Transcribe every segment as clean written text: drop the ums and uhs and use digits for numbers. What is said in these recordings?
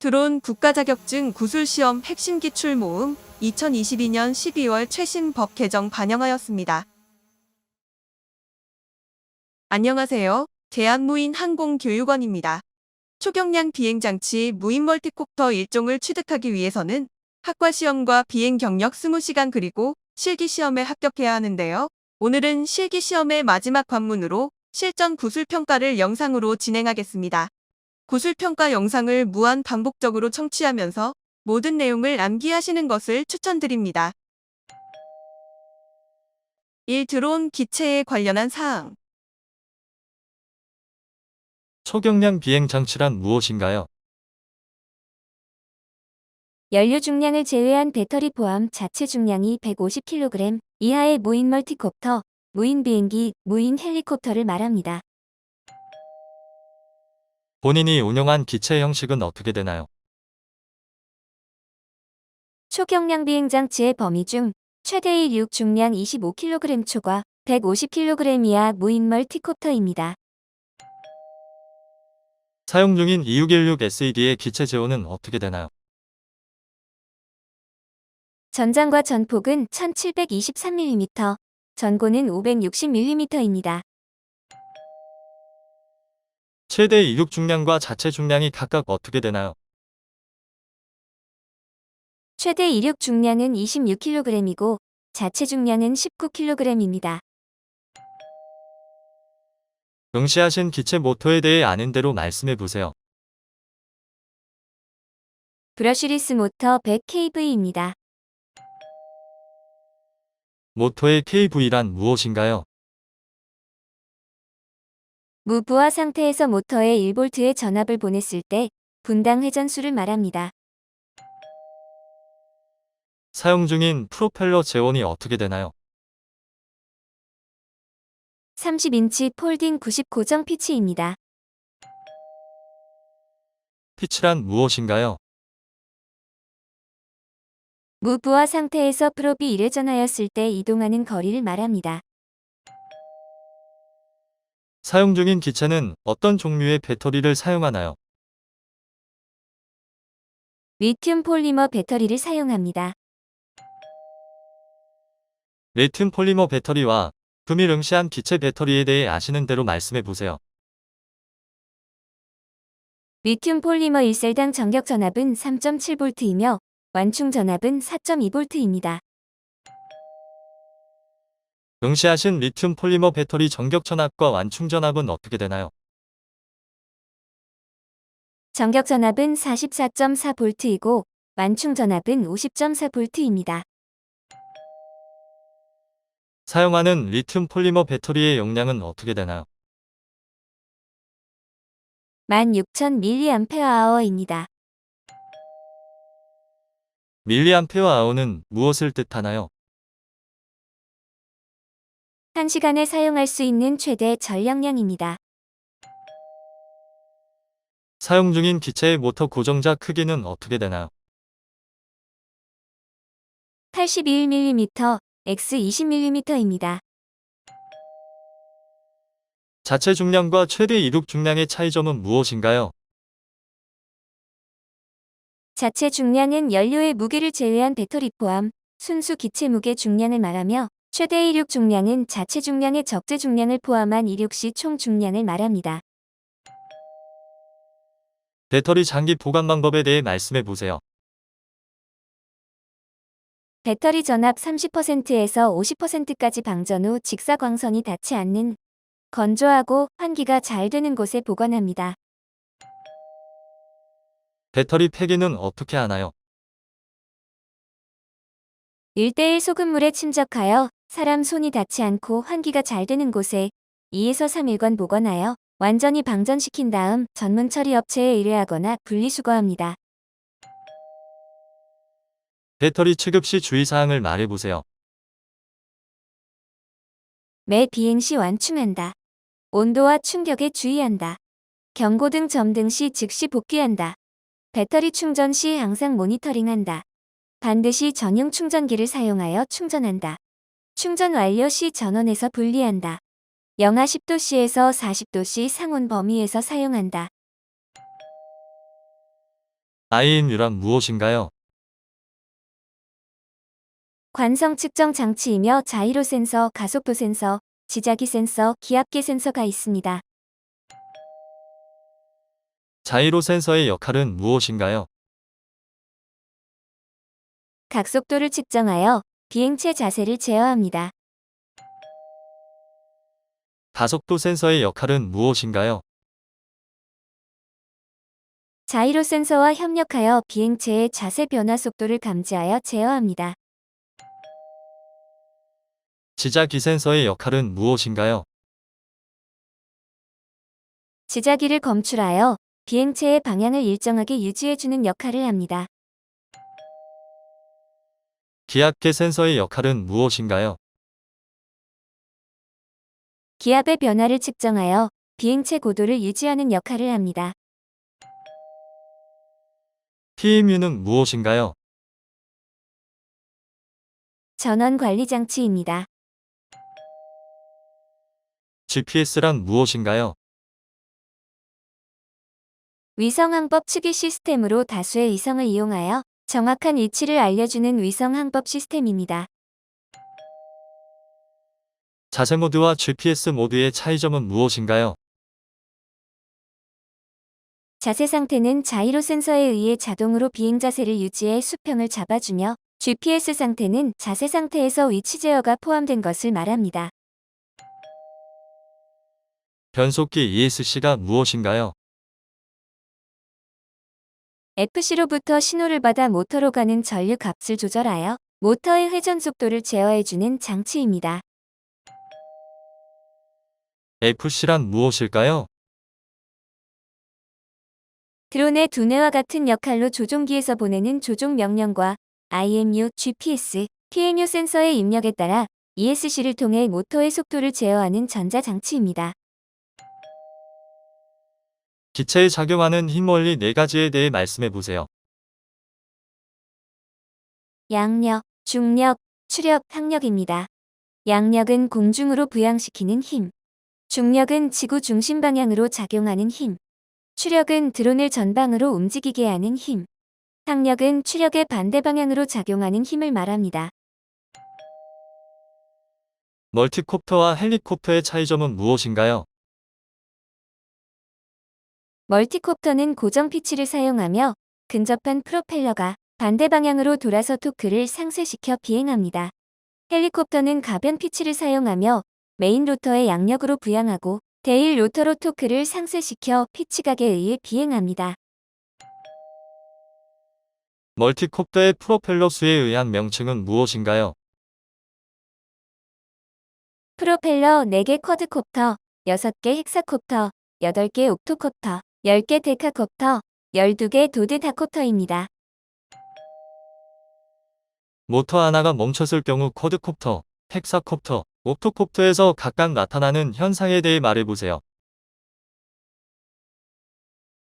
드론 국가자격증 구술시험 핵심 기출 모음 2022년 12월 최신 법 개정 반영하였습니다. 안녕하세요. 대한무인항공교육원입니다. 초경량 비행장치 무인 멀티콥터 1종을 취득하기 위해서는 학과시험과 비행 경력 20시간 그리고 실기시험에 합격해야 하는데요. 오늘은 실기시험의 마지막 관문으로 실전 구술평가를 영상으로 진행하겠습니다. 구술평가 영상을 무한 반복적으로 청취하면서 모든 내용을 암기하시는 것을 추천드립니다. 1. 드론 기체에 관련한 사항. 초경량 비행 장치란 무엇인가요? 연료 중량을 제외한 배터리 포함 자체 중량이 150kg 이하의 무인 멀티콥터, 무인 비행기, 무인 헬리콥터를 말합니다. 본인이 운용한 기체 형식은 어떻게 되나요? 초경량 비행 장치의 범위 중 최대 이륙 중량 25kg 초과 150kg 이하 무인 멀티콥터입니다. 사용 중인 2616SED의 기체 제호는 어떻게 되나요? 전장과 전폭은 1723mm, 전고는 560mm입니다. 최대 이륙 중량과 자체 중량이 각각 어떻게 되나요? 최대 이륙 중량은 26kg이고 자체 중량은 19kg입니다. 응시하신 기체 모토에 대해 아는 대로 말씀해 보세요. 브러쉬리스 모터 100kV입니다. 모토의 KV란 무엇인가요? 무부하 상태에서 모터에 1V의 전압을 보냈을 때 분당 회전수를 말합니다. 사용 중인 프로펠러 제원이 어떻게 되나요? 30인치 폴딩 90 고정 피치입니다. 피치란 무엇인가요? 무부하 상태에서 프롭이 1회전하였을 때 이동하는 거리를 말합니다. 사용 중인 기체는 어떤 종류의 배터리를 사용하나요? 리튬 폴리머 배터리를 사용합니다. 리튬 폴리머 배터리와 금일 응시한 기체 배터리에 대해 아시는 대로 말씀해 보세요. 리튬 폴리머 1셀당 전격 전압은 3.7V이며 완충 전압은 4.2V입니다. 응시하신 리튬 폴리머 배터리 전격 전압과 완충 전압은 어떻게 되나요? 전격 전압은 44.4V이고 완충 전압은 50.4V입니다. 사용하는 리튬 폴리머 배터리의 용량은 어떻게 되나요? 16,000mAh입니다. 밀리암페어아워는 무엇을 뜻하나요? 1시간에 사용할 수 있는 최대 전력량입니다. 사용 중인 기체의 모터 고정자 크기는 어떻게 되나요? 81mm, x 20mm입니다. 자체 중량과 최대 이륙 중량의 차이점은 무엇인가요? 자체 중량은 연료의 무게를 제외한 배터리 포함 순수 기체 무게 중량을 말하며 최대 이륙 중량은 자체 중량의 적재 중량을 포함한 이륙 시 총 중량을 말합니다. 배터리 장기 보관 방법에 대해 말씀해 보세요. 배터리 전압 30%에서 50%까지 방전 후 직사광선이 닿지 않는 건조하고 환기가 잘 되는 곳에 보관합니다. 배터리 폐기는 어떻게 하나요? 1대1 소금물에 침적하여 사람 손이 닿지 않고 환기가 잘 되는 곳에 2에서 3일간 보관하여 완전히 방전시킨 다음 전문 처리 업체에 의뢰하거나 분리수거합니다. 배터리 취급 시 주의사항을 말해보세요. 매 비행 시 완충한다. 온도와 충격에 주의한다. 경고등 점등 시 즉시 복귀한다. 배터리 충전 시 항상 모니터링한다. 반드시 전용 충전기를 사용하여 충전한다. 충전 완료 시 전원에서 분리한다. 영하 10도씨에서 40도씨 상온 범위에서 사용한다. IMU란 무엇인가요? 관성 측정 장치이며 자이로 센서, 가속도 센서, 지자기 센서, 기압계 센서가 있습니다. 자이로 센서의 역할은 무엇인가요? 각속도를 측정하여 비행체 자세를 제어합니다. 가속도 센서의 역할은 무엇인가요? 자이로 센서와 협력하여 비행체의 자세 변화 속도를 감지하여 제어합니다. 지자기 센서의 역할은 무엇인가요? 지자기를 검출하여 비행체의 방향을 일정하게 유지해주는 역할을 합니다. 기압계 센서의 역할은 무엇인가요? 기압의 변화를 측정하여 비행체 고도를 유지하는 역할을 합니다. TMU는 무엇인가요? 전원 관리 장치입니다. GPS란 무엇인가요? 위성 항법 추기 시스템으로 다수의 위성을 이용하여 정확한 위치를 알려주는 위성 항법 시스템입니다. 자세 모드와 GPS 모드의 차이점은 무엇인가요? 자세 상태는 자이로 센서에 의해 자동으로 비행 자세를 유지해 수평을 잡아주며 GPS 상태는 자세 상태에서 위치 제어가 포함된 것을 말합니다. 변속기 ESC가 무엇인가요? FC로부터 신호를 받아 모터로 가는 전류 값을 조절하여 모터의 회전 속도를 제어해주는 장치입니다. FC란 무엇일까요? 드론의 두뇌와 같은 역할로 조종기에서 보내는 조종 명령과 IMU, GPS, TMU 센서의 입력에 따라 ESC를 통해 모터의 속도를 제어하는 전자장치입니다. 기체에 작용하는 힘 원리 4가지에 대해 말씀해 보세요. 양력, 중력, 추력, 항력입니다. 양력은 공중으로 부양시키는 힘. 중력은 지구 중심 방향으로 작용하는 힘. 추력은 드론을 전방으로 움직이게 하는 힘. 항력은 추력의 반대 방향으로 작용하는 힘을 말합니다. 멀티콥터와 헬리콥터의 차이점은 무엇인가요? 멀티콥터는 고정 피치를 사용하며 근접한 프로펠러가 반대 방향으로 돌아서 토크를 상쇄시켜 비행합니다. 헬리콥터는 가변 피치를 사용하며 메인 로터의 양력으로 부양하고 테일 로터로 토크를 상쇄시켜 피치각에 의해 비행합니다. 멀티콥터의 프로펠러 수에 의한 명칭은 무엇인가요? 프로펠러 4개 쿼드콥터, 6개 헥사콥터, 8개 옥토콥터, 10개 데카콥터, 12개 도드다콥터입니다. 모터 하나가 멈췄을 경우 쿼드콥터, 헥사콥터, 옥토콥터에서 각각 나타나는 현상에 대해 말해보세요.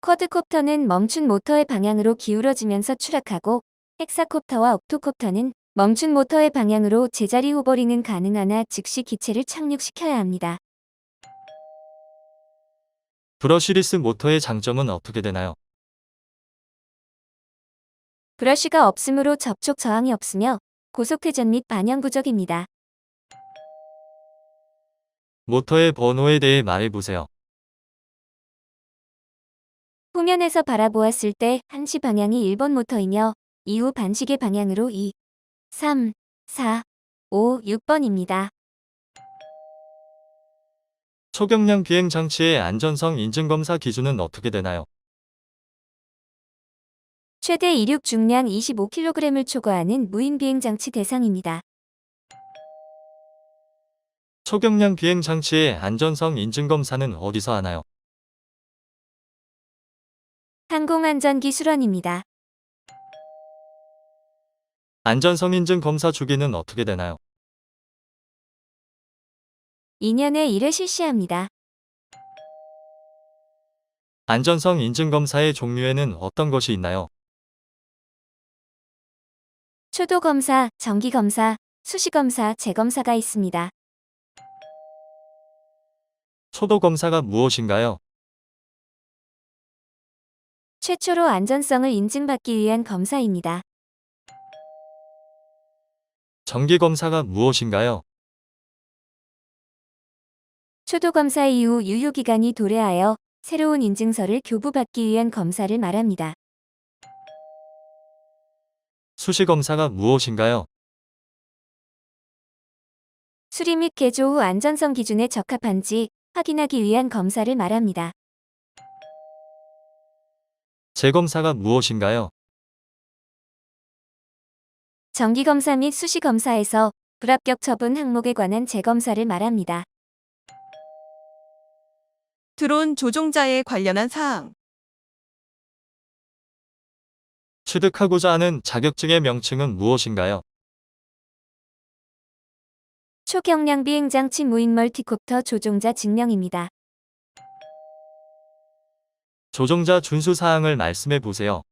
쿼드콥터는 멈춘 모터의 방향으로 기울어지면서 추락하고 헥사콥터와 옥토콥터는 멈춘 모터의 방향으로 제자리 호버링은 가능하나 즉시 기체를 착륙시켜야 합니다. 브러쉬리스 모터의 장점은 어떻게 되나요? 브러쉬가 없으므로 접촉 저항이 없으며 고속회전 및 반영 부족입니다. 모터의 번호에 대해 말해보세요. 후면에서 바라보았을 때 1시 방향이 1번 모터이며 이후 반시계 방향으로 2, 3, 4, 5, 6번입니다. 초경량 비행 장치의 안전성 인증 검사 기준은 어떻게 되나요? 최대 이륙 중량 25kg을 초과하는 무인 비행 장치 대상입니다. 초경량 비행 장치의 안전성 인증 검사는 어디서 하나요? 항공안전기술원입니다. 안전성 인증 검사 주기는 어떻게 되나요? 2년에 1회 실시합니다. 안전성 인증 검사의 종류에는 어떤 것이 있나요? 초도검사, 정기검사, 수시검사, 재검사가 있습니다. 초도 검사가 무엇인가요? 최초로 안전성을 인증받기 위한 검사입니다. 정기검사가 무엇인가요? 초도검사 이후 유효기간이 도래하여 새로운 인증서를 교부받기 위한 검사를 말합니다. 수시검사가 무엇인가요? 수리 및 개조 후 안전성 기준에 적합한지 확인하기 위한 검사를 말합니다. 재검사가 무엇인가요? 정기검사 및 수시검사에서 불합격 처분 항목에 관한 재검사를 말합니다. 드론 조종자에 관련한 사항. 취득하고자 하는 자격증의 명칭은 무엇인가요? 초경량 비행장치 무인 멀티콥터 조종자 증명입니다. 조종자 준수사항을 말씀해 보세요.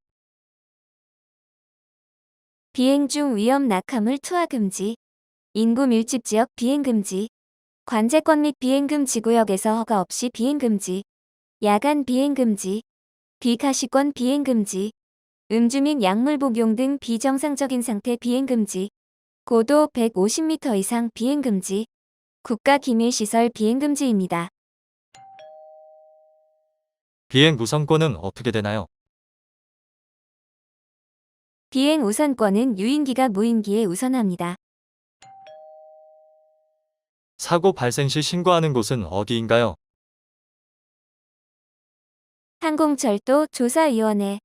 비행 중 위험 낙하물 투하 금지, 인구 밀집 지역 비행 금지, 관제권 및 비행 금지 구역에서 허가 없이 비행 금지, 야간 비행 금지, 비가시권 비행 금지, 음주 및 약물 복용 등 비정상적인 상태 비행 금지, 고도 150m 이상 비행 금지, 국가 기밀 시설 비행 금지입니다. 비행 구성권은 어떻게 되나요? 비행 우선권은 유인기가 무인기에 우선합니다. 사고 발생 시 신고하는 곳은 어디인가요? 항공철도 조사위원회,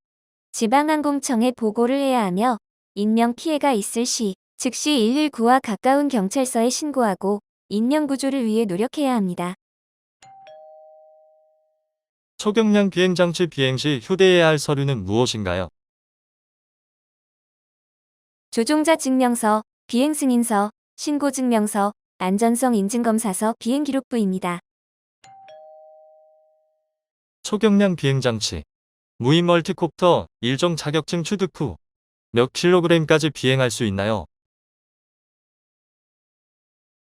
지방항공청에 보고를 해야 하며 인명피해가 있을 시 즉시 119와 가까운 경찰서에 신고하고 인명구조를 위해 노력해야 합니다. 초경량 비행장치 비행 시 휴대해야 할 서류는 무엇인가요? 조종자 증명서, 비행승인서, 신고증명서, 안전성 인증검사서 비행기록부입니다. 초경량 비행장치, 무인 멀티콥터, 일종 자격증 취득 후 몇 킬로그램까지 비행할 수 있나요?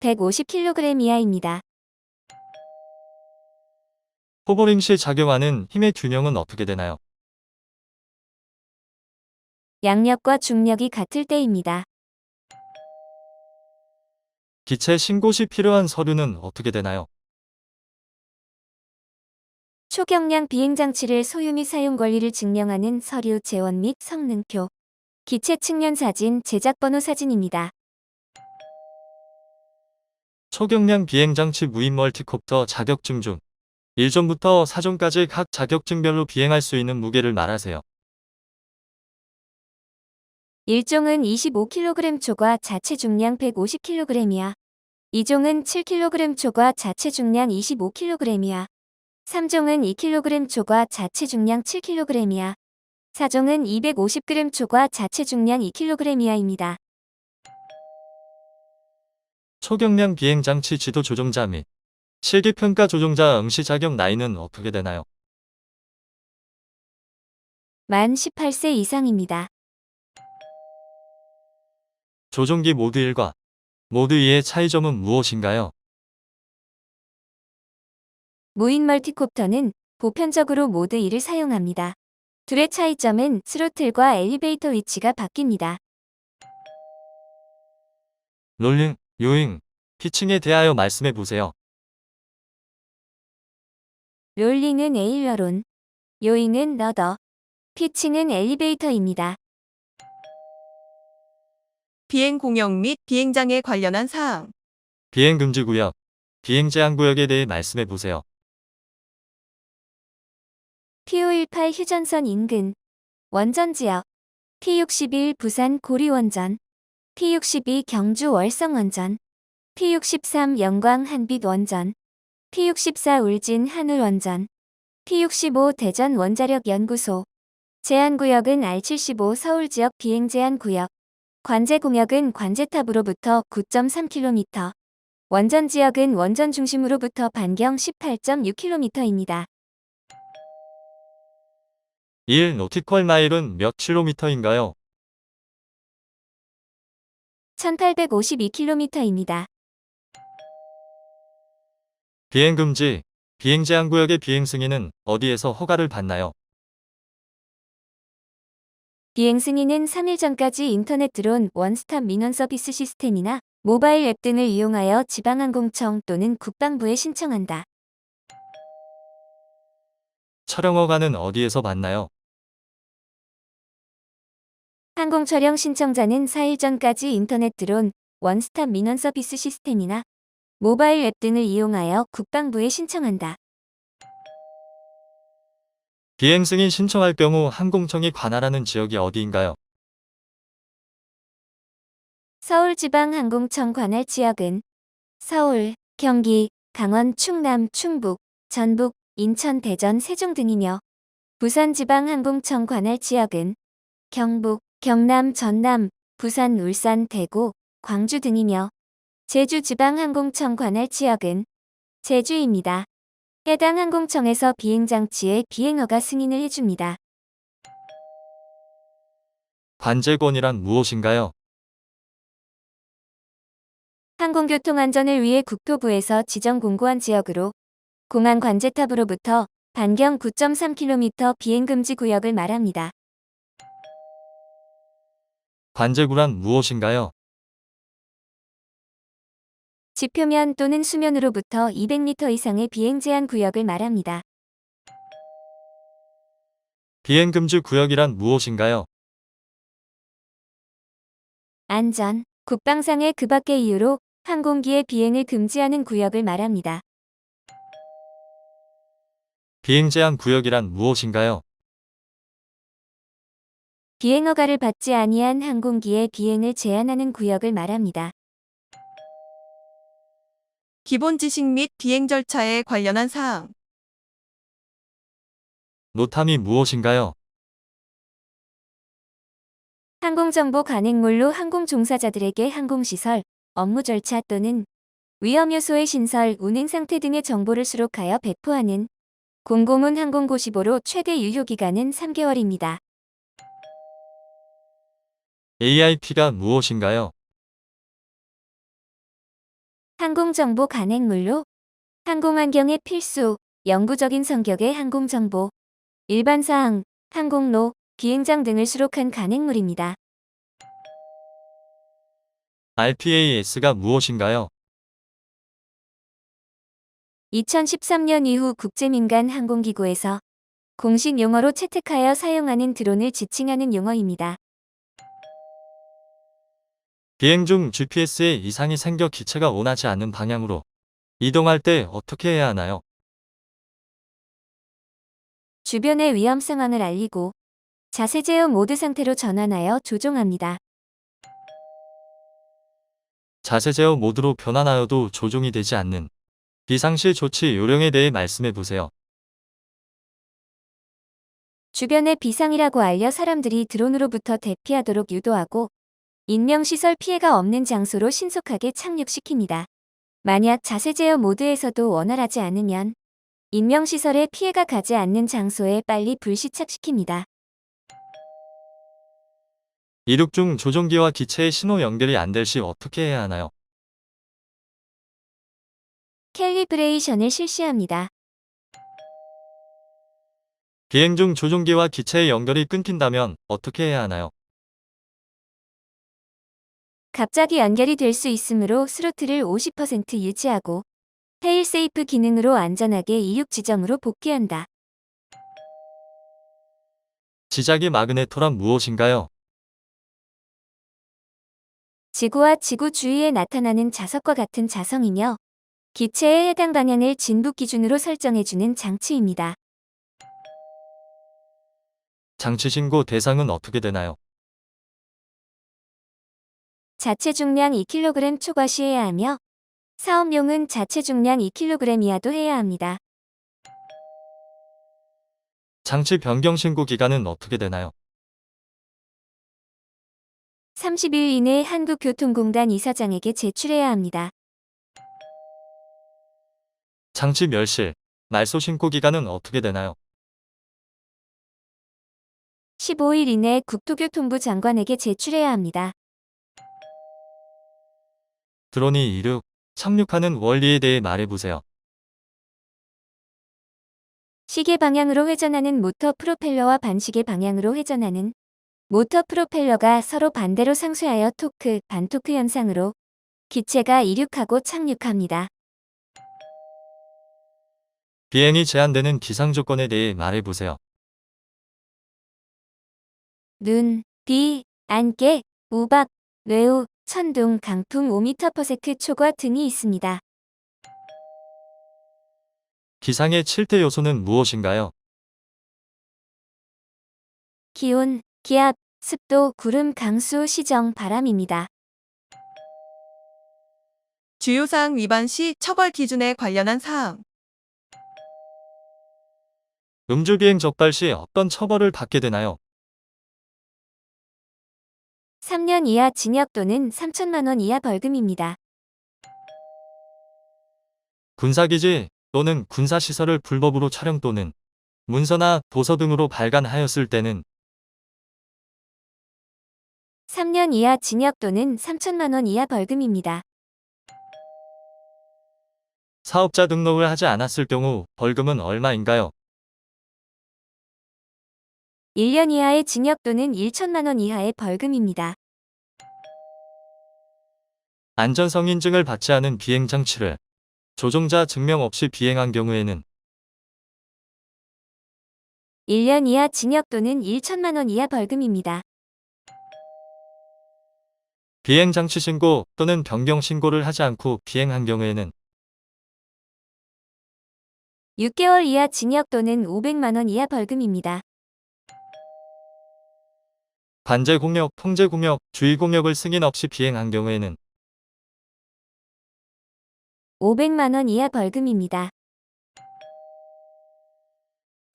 150kg 이하입니다. 호버링 시 작용하는 힘의 균형은 어떻게 되나요? 양력과 중력이 같을 때입니다. 기체 신고 시 필요한 서류는 어떻게 되나요? 초경량 비행장치를 소유 및 사용 권리를 증명하는 서류 재원 및 성능표, 기체 측면 사진, 제작번호 사진입니다. 초경량 비행장치 무인 멀티콥터 자격증 중 1종부터 4종까지 각 자격증별로 비행할 수 있는 무게를 말하세요. 1종은 25kg 초과 자체 중량 150kg이야. 2종은 7kg 초과 자체 중량 25kg이야. 3종은 2kg 초과 자체 중량 7kg이야. 4종은 250g 초과 자체 중량 2kg이야입니다. 초경량 비행장치 지도 조종자 및 실기평가 조종자 응시 자격 나이는 어떻게 되나요? 만 18세 이상입니다. 조종기 모드 1과 모드 2의 차이점은 무엇인가요? 무인 멀티콥터는 보편적으로 모드 2를 사용합니다. 둘의 차이점은 스로틀과 엘리베이터 위치가 바뀝니다. 롤링, 요잉, 피칭에 대하여 말씀해 보세요. 롤링은 에일러론, 요잉은 러더, 피칭은 엘리베이터입니다. 비행 공영 및 비행장에 관련한 사항. 비행 금지 구역, 비행 제한 구역에 대해 말씀해 보세요. T518 휴전선 인근 원전지역 T61 부산 고리원전 T62 경주 월성원전 T63 영광 한빛원전 T64 울진 한울원전 T65 대전 원자력연구소 제한구역은 R75 서울지역 비행제한구역 관제공역은 관제탑으로부터 9.3km 원전지역은 원전 중심으로부터 반경 18.6km입니다. 1 노티컬 마일은 몇 킬로미터인가요? 1852km입니다. 비행 금지, 비행 제한 구역의 비행 승인은 어디에서 허가를 받나요? 비행 승인은 3일 전까지 인터넷 드론 원스톱 민원 서비스 시스템이나 모바일 앱 등을 이용하여 지방항공청 또는 국방부에 신청한다. 촬영허가는 어디에서 받나요? 항공 촬영 신청자는 4일 전까지 인터넷 드론 원스톱 민원 서비스 시스템이나 모바일 앱 등을 이용하여 국방부에 신청한다. 비행 승인 신청할 경우 항공청이 관할하는 지역이 어디인가요? 서울지방항공청 관할 지역은 서울, 경기, 강원, 충남, 충북, 전북, 인천, 대전, 세종 등이며 부산지방항공청 관할 지역은 경북, 경남, 전남, 부산, 울산, 대구, 광주 등이며 제주지방항공청 관할 지역은 제주입니다. 해당 항공청에서 비행장치의 비행허가 승인을 해줍니다. 관제권이란 무엇인가요? 항공교통안전을 위해 국토부에서 지정 공고한 지역으로 공항 관제탑으로부터 반경 9.3km 비행금지 구역을 말합니다. 관제구란 무엇인가요? 지표면 또는 수면으로부터 200m 이상의 비행 제한 구역을 말합니다. 비행금지 구역이란 무엇인가요? 안전, 국방상의 그 밖의 이유로 항공기의 비행을 금지하는 구역을 말합니다. 비행 제한 구역이란 무엇인가요? 비행허가를 받지 아니한 항공기의 비행을 제한하는 구역을 말합니다. 기본 지식 및 비행 절차에 관련한 사항. 노탐이 무엇인가요? 항공정보 간행물로 항공 종사자들에게 항공시설, 업무 절차 또는 위험 요소의 신설, 운행 상태 등의 정보를 수록하여 배포하는 공고문 항공고시보로 최대 유효기간은 3개월입니다. AIP가 무엇인가요? 항공정보 간행물로 항공환경의 필수, 영구적인 성격의 항공정보, 일반사항, 항공로, 비행장 등을 수록한 간행물입니다. RPAS가 무엇인가요? 2013년 이후 국제민간 항공기구에서 공식 용어로 채택하여 사용하는 드론을 지칭하는 용어입니다. 비행 중 GPS에 이상이 생겨 기체가 원하지 않는 방향으로 이동할 때 어떻게 해야 하나요? 주변의 위험 상황을 알리고 자세 제어 모드 상태로 전환하여 조종합니다. 자세 제어 모드로 변환하여도 조종이 되지 않는 비상시 조치 요령에 대해 말씀해 보세요. 주변에 비상이라고 알려 사람들이 드론으로부터 대피하도록 유도하고 인명시설 피해가 없는 장소로 신속하게 착륙시킵니다. 만약 자세 제어 모드에서도 원활하지 않으면 인명시설에 피해가 가지 않는 장소에 빨리 불시착시킵니다. 이륙 중 조종기와 기체의 신호 연결이 안 될 시 어떻게 해야 하나요? 캘리브레이션을 실시합니다. 비행 중 조종기와 기체의 연결이 끊긴다면 어떻게 해야 하나요? 갑자기 연결이 될 수 있으므로 스로틀을 50% 유지하고 페일세이프 기능으로 안전하게 이륙 지점으로 복귀한다. 지자기 마그네토란 무엇인가요? 지구와 지구 주위에 나타나는 자석과 같은 자성이며 기체의 해당 방향을 진북 기준으로 설정해주는 장치입니다. 장치 신고 대상은 어떻게 되나요? 자체 중량 2kg 초과시해야 하며 사업용은 자체 중량 2kg 이하도 해야 합니다. 장치 변경 신고 기간은 어떻게 되나요? 30일 이내 한국교통공단 이사장에게 제출해야 합니다. 장치 멸실, 말소 신고 기간은 어떻게 되나요? 15일 이내 국토교통부 장관에게 제출해야 합니다. 드론이 이륙, 착륙하는 원리에 대해 말해보세요. 시계 방향으로 회전하는 모터 프로펠러와 반시계 방향으로 회전하는 모터 프로펠러가 서로 반대로 상쇄하여 토크, 반토크 현상으로 기체가 이륙하고 착륙합니다. 비행이 제한되는 기상 조건에 대해 말해보세요. 눈, 비, 안개, 우박, 뇌우, 천둥, 강풍 5m/s 초과 등이 있습니다. 기상의 7대 요소는 무엇인가요? 기온, 기압, 습도, 구름, 강수, 시정, 바람입니다. 주요사항 위반 시 처벌 기준에 관련한 사항. 음주비행 적발 시 어떤 처벌을 받게 되나요? 3년 이하 징역 또는 3천만 원 이하 벌금입니다. 군사기지 또는 군사시설을 불법으로 촬영 또는 문서나 도서 등으로 발간하였을 때는 3년 이하 징역 또는 3천만 원 이하 벌금입니다. 사업자 등록을 하지 않았을 경우 벌금은 얼마인가요? 1년 이하의 징역 또는 1천만 원 이하의 벌금입니다. 안전성 인증을 받지 않은 비행장치를 조종자 증명 없이 비행한 경우에는 1년 이하 징역 또는 1천만 원 이하 벌금입니다. 비행장치 신고 또는 변경 신고를 하지 않고 비행한 경우에는 6개월 이하 징역 또는 500만 원 이하 벌금입니다. 관제 공역, 통제 공역, 주의 공역을 승인 없이 비행한 경우에는 500만 원 이하 벌금입니다.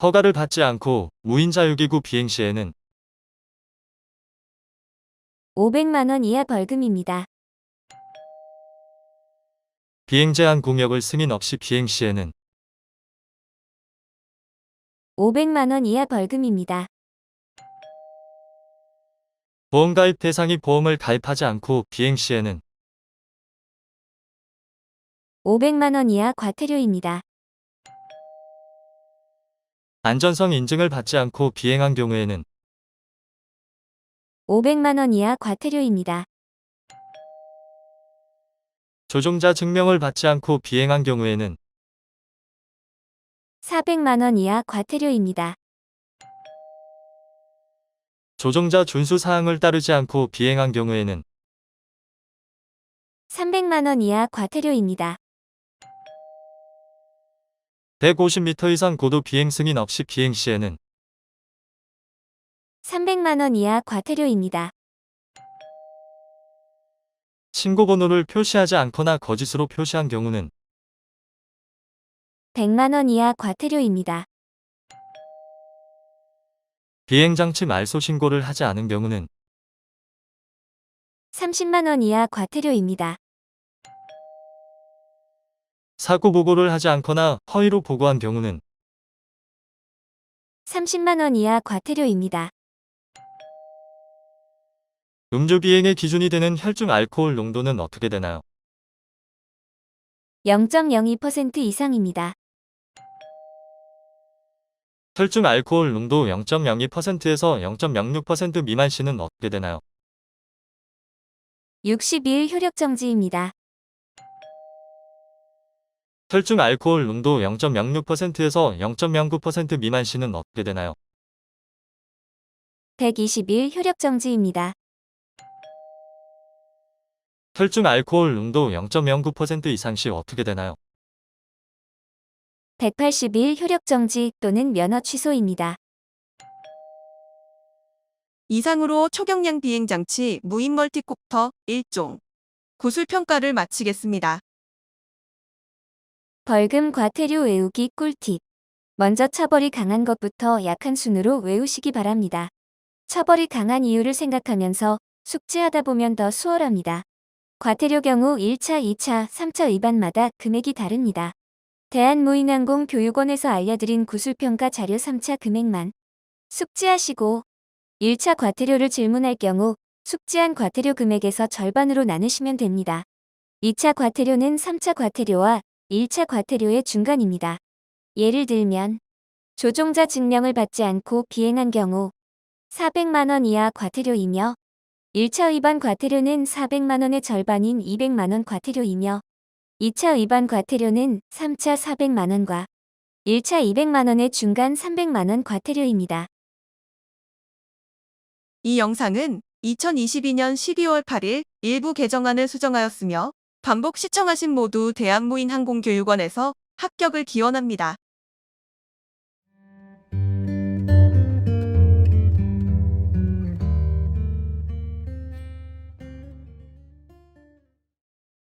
허가를 받지 않고 무인자유기구 비행 시에는 500만 원 이하 벌금입니다. 비행 제한 공역을 승인 없이 비행 시에는 500만 원 이하 벌금입니다. 보험가입 대상이 보험을 가입하지 않고 비행 시에는 500만 원 이하 과태료입니다. 안전성 인증을 받지 않고 비행한 경우에는 500만 원 이하 과태료입니다. 조종자 증명을 받지 않고 비행한 경우에는 400만 원 이하 과태료입니다. 조종자 준수 사항을 따르지 않고 비행한 경우에는 300만 원 이하 과태료입니다. 150m 이상 고도 비행 승인 없이 비행 시에는 300만 원 이하 과태료입니다. 신고 번호를 표시하지 않거나 거짓으로 표시한 경우는 100만 원 이하 과태료입니다. 비행장치 말소 신고를 하지 않은 경우는 30만 원 이하 과태료입니다. 사고 보고를 하지 않거나 허위로 보고한 경우는 30만 원 이하 과태료입니다. 음주 비행의 기준이 되는 혈중 알코올 농도는 어떻게 되나요? 0.02% 이상입니다. 혈중 알코올 농도 0.02%에서 0.06% 미만 시는 어떻게 되나요? 60일 효력 정지입니다. 혈중 알코올 농도 0.06%에서 0.09% 미만 시는 어떻게 되나요? 120일 효력 정지입니다. 혈중 알코올 농도 0.09% 이상 시 어떻게 되나요? 180일 효력 정지 또는 면허 취소입니다. 이상으로 초경량 비행장치 무인 멀티콥터 1종 구술평가를 마치겠습니다. 벌금 과태료 외우기 꿀팁. 먼저 처벌이 강한 것부터 약한 순으로 외우시기 바랍니다. 처벌이 강한 이유를 생각하면서 숙지하다 보면 더 수월합니다. 과태료 경우 1차, 2차, 3차 위반마다 금액이 다릅니다. 대한무인항공교육원에서 알려드린 구술평가 자료 3차 금액만 숙지하시고 1차 과태료를 질문할 경우 숙지한 과태료 금액에서 절반으로 나누시면 됩니다. 2차 과태료는 3차 과태료와 1차 과태료의 중간입니다. 예를 들면 조종자 증명을 받지 않고 비행한 경우 400만 원 이하 과태료이며 1차 위반 과태료는 400만 원의 절반인 200만 원 과태료이며 2차 위반 과태료는 3차 400만 원과 1차 200만 원의 중간 300만 원 과태료입니다. 이 영상은 2022년 12월 8일 일부 개정안을 수정하였으며 반복 시청하신 모두 대한무인항공교육원에서 합격을 기원합니다.